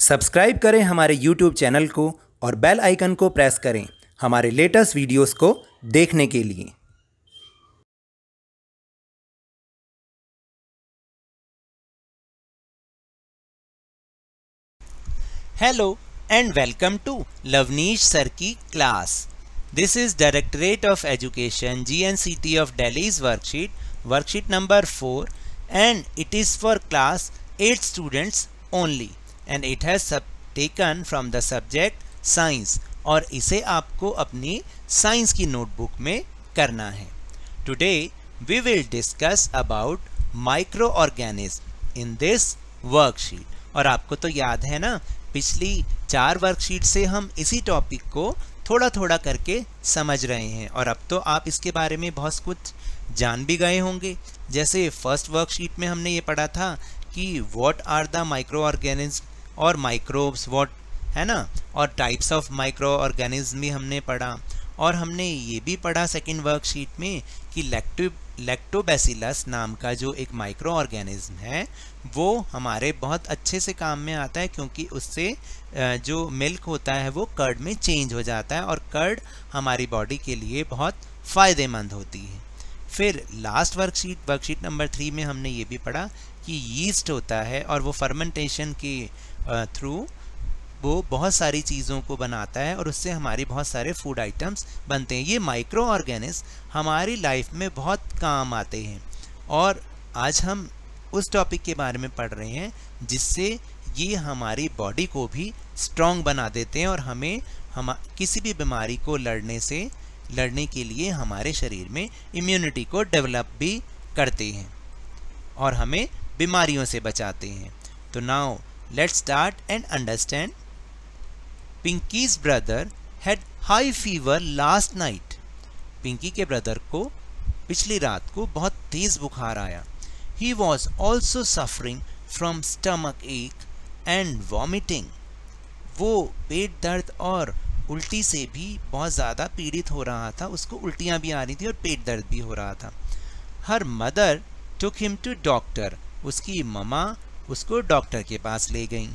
Subscribe करें हमारे YouTube channel को और बेल आइकन को प्रेस करें हमारे लेटेस्ट वीडियोस को देखने के लिए। Hello and welcome to Lavneesh Sir की class. This is Directorate of Education GNCT of Delhi's worksheet number 4, and it is for class 8 students only, and it has taken from the subject science, और इसे आपको अपनी science की notebook में करना है। Today we will discuss about microorganism in this worksheet. और आपको तो याद है ना, पिछली 4 वर्कशीट से हम इसी टॉपिक को थोड़ा थोड़ा करके समझ रहे हैं, और अब तो आप इसके बारे में बहुत कुछ जान भी गए होंगे। जैसे फर्स्ट वर्कशीट में हमने ये पढ़ा था कि what are the micro organism और माइक्रोब्स व्हाट है ना, और टाइप्स ऑफ माइक्रो ऑर्गेनिज्म भी हमने पढ़ा। और हमने ये भी पढ़ा सेकेंड वर्कशीट में कि लैक्टोबैसिलस नाम का जो एक माइक्रो ऑर्गेनिज्म है वो हमारे बहुत अच्छे से काम में आता है, क्योंकि उससे जो मिल्क होता है वो कर्ड में चेंज हो जाता है, और कर्ड हमारी बॉडी के लिए बहुत फ़ायदेमंद होती है। फिर लास्ट वर्कशीट नंबर 3 में हमने ये भी पढ़ा कि यीस्ट होता है, और वो फर्मेंटेशन के थ्रू वो बहुत सारी चीज़ों को बनाता है, और उससे हमारी बहुत सारे फूड आइटम्स बनते हैं। ये माइक्रो ऑर्गेनिज्म हमारी लाइफ में बहुत काम आते हैं, और आज हम उस टॉपिक के बारे में पढ़ रहे हैं जिससे ये हमारी बॉडी को भी स्ट्रॉन्ग बना देते हैं, और हमें किसी भी बीमारी को लड़ने के लिए हमारे शरीर में इम्यूनिटी को डेवलप भी करते हैं और हमें बीमारियों से बचाते हैं। तो now let's start and understand. Pinky's brother had high fever last night. Pinky के ब्रदर को पिछली रात को बहुत तेज बुखार आया। He was also suffering from stomach ache and vomiting. वो पेट दर्द और उल्टी से भी बहुत ज़्यादा पीड़ित हो रहा था, उसको उल्टियाँ भी आ रही थी और पेट दर्द भी हो रहा था। Her mother took him to doctor. उसकी ममा उसको डॉक्टर के पास ले गई।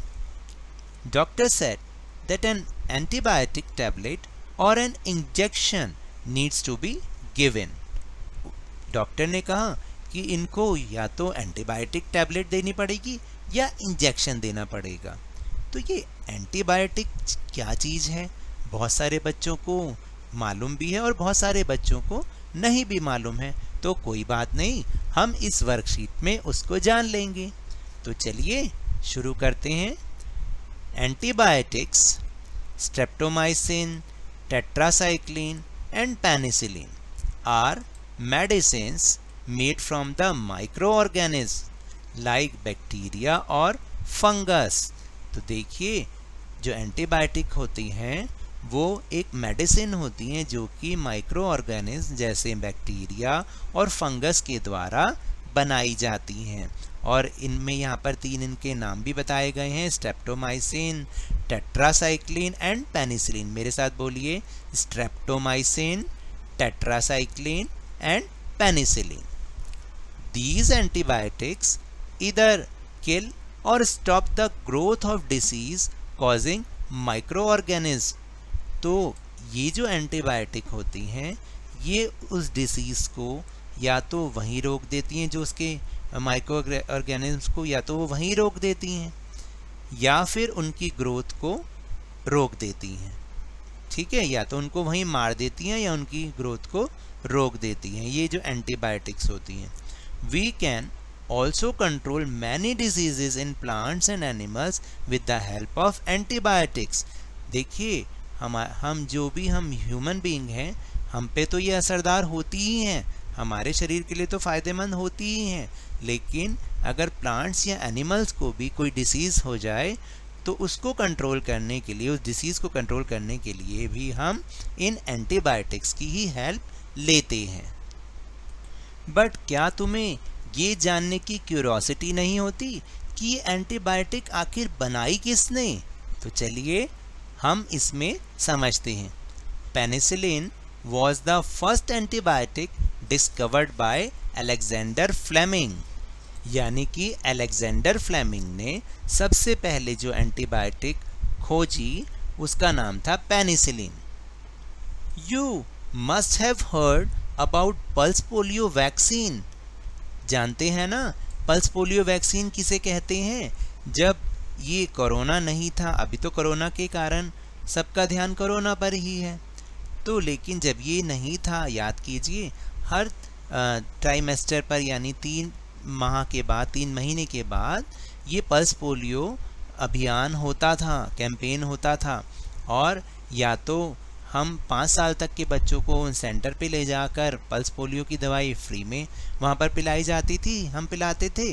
Doctor said that an antibiotic tablet or an injection needs to be given. Doctor ने कहा कि इनको या तो एंटीबायोटिक टैबलेट देनी पड़ेगी या इंजेक्शन देना पड़ेगा। तो ये एंटीबायोटिक क्या चीज़ है, बहुत सारे बच्चों को मालूम भी है और बहुत सारे बच्चों को नहीं भी मालूम है। तो कोई बात नहीं, हम इस वर्कशीट में उसको जान लेंगे। तो चलिए शुरू करते हैं। Antibiotics, streptomycin, tetracycline and penicillin are medicines made from the microorganisms like bacteria और fungus. तो देखिए, जो एंटीबायोटिक होती हैं वो एक मेडिसिन होती हैं जो कि माइक्रो ऑर्गेनिज्म जैसे बैक्टीरिया और फंगस के द्वारा बनाई जाती हैं, और इनमें यहाँ पर 3 इनके नाम भी बताए गए हैं, स्ट्रेप्टोमाइसिन, टेट्रासाइक्लिन एंड पेनिसिलिन। मेरे साथ बोलिए, streptomycin, tetracycline and penicillin. These antibiotics either kill or stop the growth of disease causing microorganisms. तो ये जो एंटीबायोटिक होती हैं ये उस डिसीज़ को या तो वहीं रोक देती हैं, जो उसके माइक्रो ऑर्गेनिज्म्स को या तो वो वहीं रोक देती हैं या फिर उनकी ग्रोथ को रोक देती हैं। ठीक है, या तो उनको वहीं मार देती हैं या उनकी ग्रोथ को रोक देती हैं, ये जो एंटीबायोटिक्स होती हैं। We can also control many diseases in plants and animals with the help of antibiotics. देखिए, हम जो भी हम ह्यूमन बीइंग हैं, हम पे तो ये असरदार होती ही हैं, हमारे शरीर के लिए तो फ़ायदेमंद होती ही हैं, लेकिन अगर प्लांट्स या एनिमल्स को भी कोई डिसीज़ हो जाए तो उसको कंट्रोल करने के लिए, उस डिसीज़ को कंट्रोल करने के लिए भी हम इन एंटीबायोटिक्स की ही हेल्प लेते हैं। बट क्या तुम्हें ये जानने की क्यूरोसिटी नहीं होती कि एंटीबायोटिक आखिर बनाई किसने? तो चलिए हम इसमें समझते हैं। Penicillin was the first antibiotic discovered by Alexander Fleming. यानी कि अलेक्जेंडर फ्लेमिंग ने सबसे पहले जो एंटीबायोटिक खोजी उसका नाम था penicillin. You must have heard about pulse polio vaccine. जानते हैं ना पल्स पोलियो वैक्सीन किसे कहते हैं? जब ये कोरोना नहीं था, अभी तो कोरोना के कारण सबका ध्यान कोरोना पर ही है, तो लेकिन जब ये नहीं था, याद कीजिए, हर ट्राइमेस्टर पर यानी 3 माह के बाद, 3 महीने के बाद ये पल्स पोलियो अभियान होता था, कैंपेन होता था। और या तो हम 5 साल तक के बच्चों को उन सेंटर पे ले जाकर पल्स पोलियो की दवाई फ्री में वहाँ पर पिलाई जाती थी, हम पिलाते थे,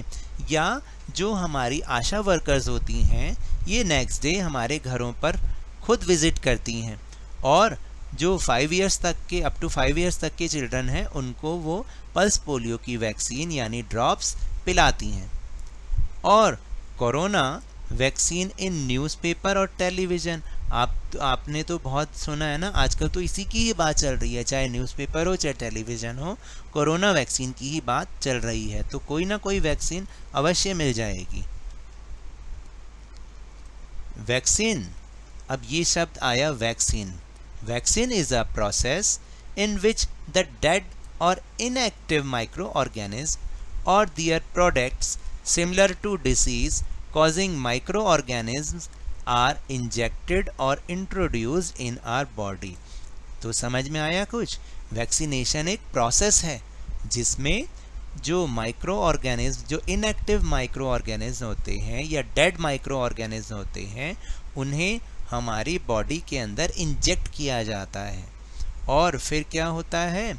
या जो हमारी आशा वर्कर्स होती हैं ये नेक्स्ट डे हमारे घरों पर खुद विज़िट करती हैं और जो 5 इयर्स तक के, अप टू 5 इयर्स तक के चिल्ड्रन हैं उनको वो पल्स पोलियो की वैक्सीन यानी ड्रॉप्स पिलाती हैं। और कोरोना वैक्सीन इन न्यूज़पेपर और टेलीविज़न, आपने तो बहुत सुना है ना, आजकल तो इसी की ही बात चल रही है, चाहे न्यूज़पेपर हो चाहे टेलीविज़न हो, कोरोना वैक्सीन की ही बात चल रही है, तो कोई ना कोई वैक्सीन अवश्य मिल जाएगी। वैक्सीन, अब ये शब्द आया vaccine. Vaccine is a process in which the dead or inactive micro organism or their products similar to disease causing microorganisms are injected or introduced in our body। तो समझ में आया कुछ? वैक्सीनेशन एक प्रोसेस है जिसमें जो माइक्रो ऑर्गेनिज्म, जो इनएक्टिव माइक्रो ऑर्गेनिज्म होते हैं या डेड माइक्रो ऑर्गेनिज्म होते हैं, उन्हें हमारी बॉडी के अंदर इंजेक्ट किया जाता है। और फिर क्या होता है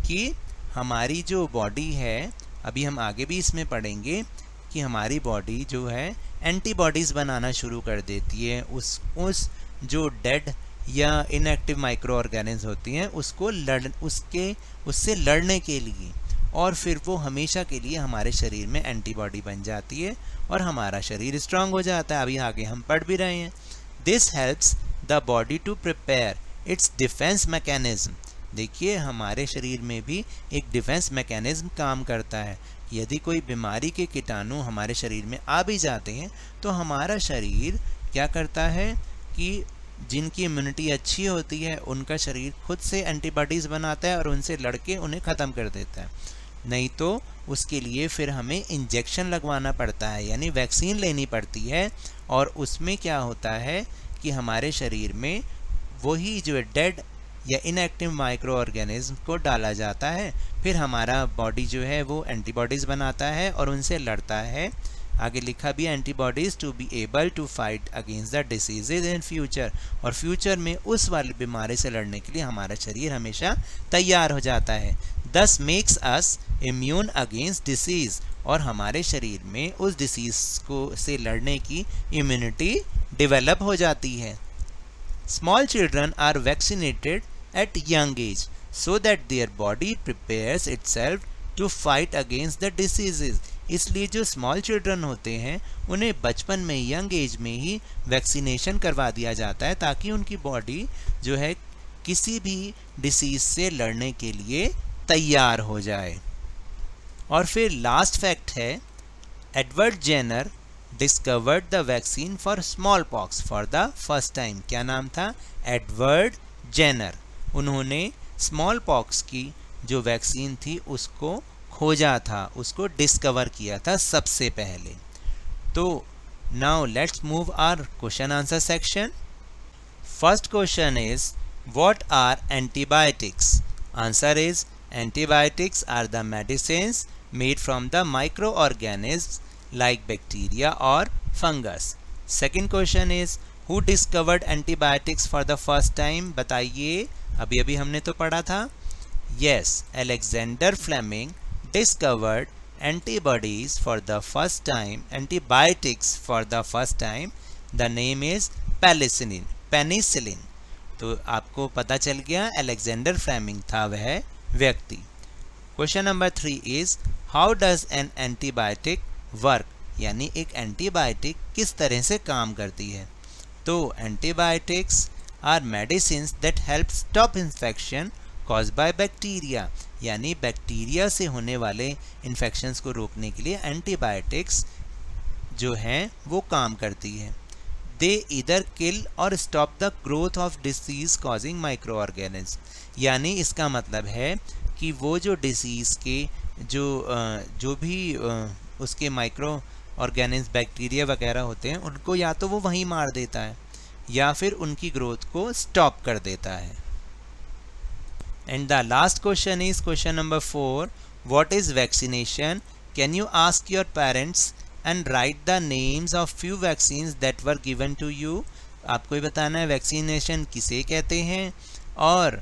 कि हमारी जो बॉडी है, अभी हम आगे भी इसमें पढ़ेंगे कि हमारी बॉडी जो है एंटीबॉडीज़ बनाना शुरू कर देती है उस जो डेड या इनएक्टिव माइक्रो ऑर्गेनिज्म होती हैं उसको उससे लड़ने के लिए, और फिर वो हमेशा के लिए हमारे शरीर में एंटीबॉडी बन जाती है और हमारा शरीर स्ट्रांग हो जाता है। अभी आगे हम पढ़ भी रहे हैं। This helps the body to prepare its defence mechanism. देखिए हमारे शरीर में भी एक डिफेंस मैकेनिज्म काम करता है। यदि कोई बीमारी के कीटाणु हमारे शरीर में आ भी जाते हैं तो हमारा शरीर क्या करता है कि जिनकी इम्यूनिटी अच्छी होती है उनका शरीर खुद से एंटीबॉडीज़ बनाता है और उनसे लड़के उन्हें ख़त्म कर देता है। नहीं तो उसके लिए फिर हमें इंजेक्शन लगवाना पड़ता है, यानी वैक्सीन लेनी पड़ती है, और उसमें क्या होता है कि हमारे शरीर में वही जो डेड या इनएक्टिव माइक्रो ऑर्गेनिज्म को डाला जाता है, फिर हमारा बॉडी जो है वो एंटीबॉडीज़ बनाता है और उनसे लड़ता है। आगे लिखा भी antibodies to be able to fight against the diseases in future, और फ्यूचर में उस वाली बीमारी से लड़ने के लिए हमारा शरीर हमेशा तैयार हो जाता है। दस makes us immune against disease, और हमारे शरीर में उस डिसीज़ को से लड़ने की इम्यूनिटी डेवलप हो जाती है। Small children are vaccinated at young age so that their body prepares itself to fight against the diseases। इसलिए जो स्मॉल चिल्ड्रन होते हैं उन्हें बचपन में, यंग एज में ही वैक्सीनेशन करवा दिया जाता है ताकि उनकी बॉडी जो है किसी भी डिसीज से लड़ने के लिए तैयार हो जाए। और फिर लास्ट फैक्ट है, Edward Jenner discovered the vaccine for smallpox for the first time. क्या नाम था? Edward Jenner. उन्होंने स्मॉल पॉक्स की जो वैक्सीन थी उसको खोजा था, उसको डिस्कवर किया था सबसे पहले। तो now let's move our question answer section. First question is what are antibiotics? Answer is antibiotics are the medicines made from the microorganisms like bacteria or fungus। Second question is who discovered antibiotics for the first time? बताइए, अभी अभी हमने तो पढ़ा था। Yes, Alexander Fleming discovered antibodies for the first time, antibiotics for the first time। The name is penicillin। तो आपको पता चल गया अलेक्जेंडर फ्लेमिंग था वह व्यक्ति। Question number 3 is how does an antibiotic work, यानी एक एंटीबायोटिक किस तरह से काम करती है? तो antibiotics are medicines that help stop infection cause by bacteria, यानी बैक्टीरिया से होने वाले इन्फेक्शंस को रोकने के लिए एंटीबायोटिक्स जो हैं वो काम करती है। दे इधर किल और stop the growth of disease causing micro organism, यानी इसका मतलब है कि वो जो डिसीज़ के जो भी उसके माइक्रो ऑर्गेनिज्म बैक्टीरिया वगैरह होते हैं उनको या तो वो वहीं मार देता है या फिर उनकी ग्रोथ को स्टॉप कर देता है। And the last question is question number 4, what is vaccination? Can you ask your parents and write the names of few vaccines that were given to you. आपको ये बताना है वैक्सीनेशन किसे कहते हैं, और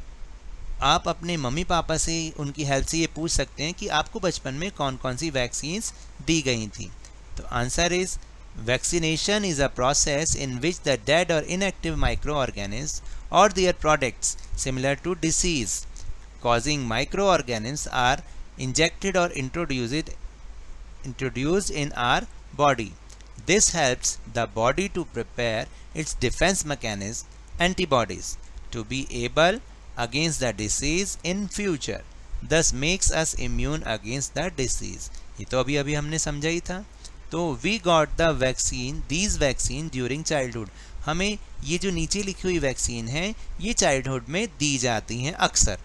आप अपने मम्मी पापा से उनकी हेल्प से ये पूछ सकते हैं कि आपको बचपन में कौन कौन सी वैक्सीन्स दी गई थी। तो answer is vaccination is a process in which the dead or inactive microorganisms or their products similar to disease causing microorganisms are injected or introduced in our body. This helps the body to prepare its defense mechanism, antibodies, to be able against the disease in future, thus makes us immune against the disease. ये तो अभी हमने समझा ही था। तो we got the vaccine, these vaccine during childhood, हमें ये जो नीचे लिखी हुई वैक्सीन है ये चाइल्डहुड में दी जाती हैं अक्सर।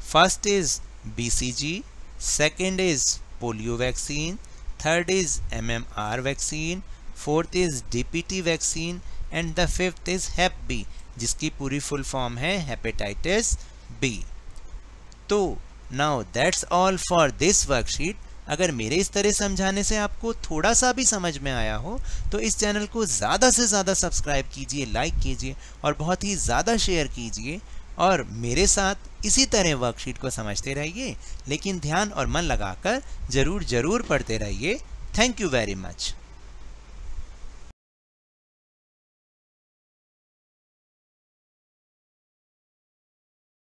First is BCG, second is polio vaccine, third is MMR vaccine, fourth is DPT vaccine and the fifth is Hep B, जिसकी पूरी फुल फॉर्म है हेपेटाइटिस B। तो now that's all for this worksheet. अगर मेरे इस तरह समझाने से आपको थोड़ा सा भी समझ में आया हो तो इस चैनल को ज़्यादा से ज़्यादा सब्सक्राइब कीजिए, लाइक कीजिए और बहुत ही ज़्यादा शेयर कीजिए, और मेरे साथ इसी तरह वर्कशीट को समझते रहिए, लेकिन ध्यान और मन लगाकर ज़रूर पढ़ते रहिए। Thank you very much.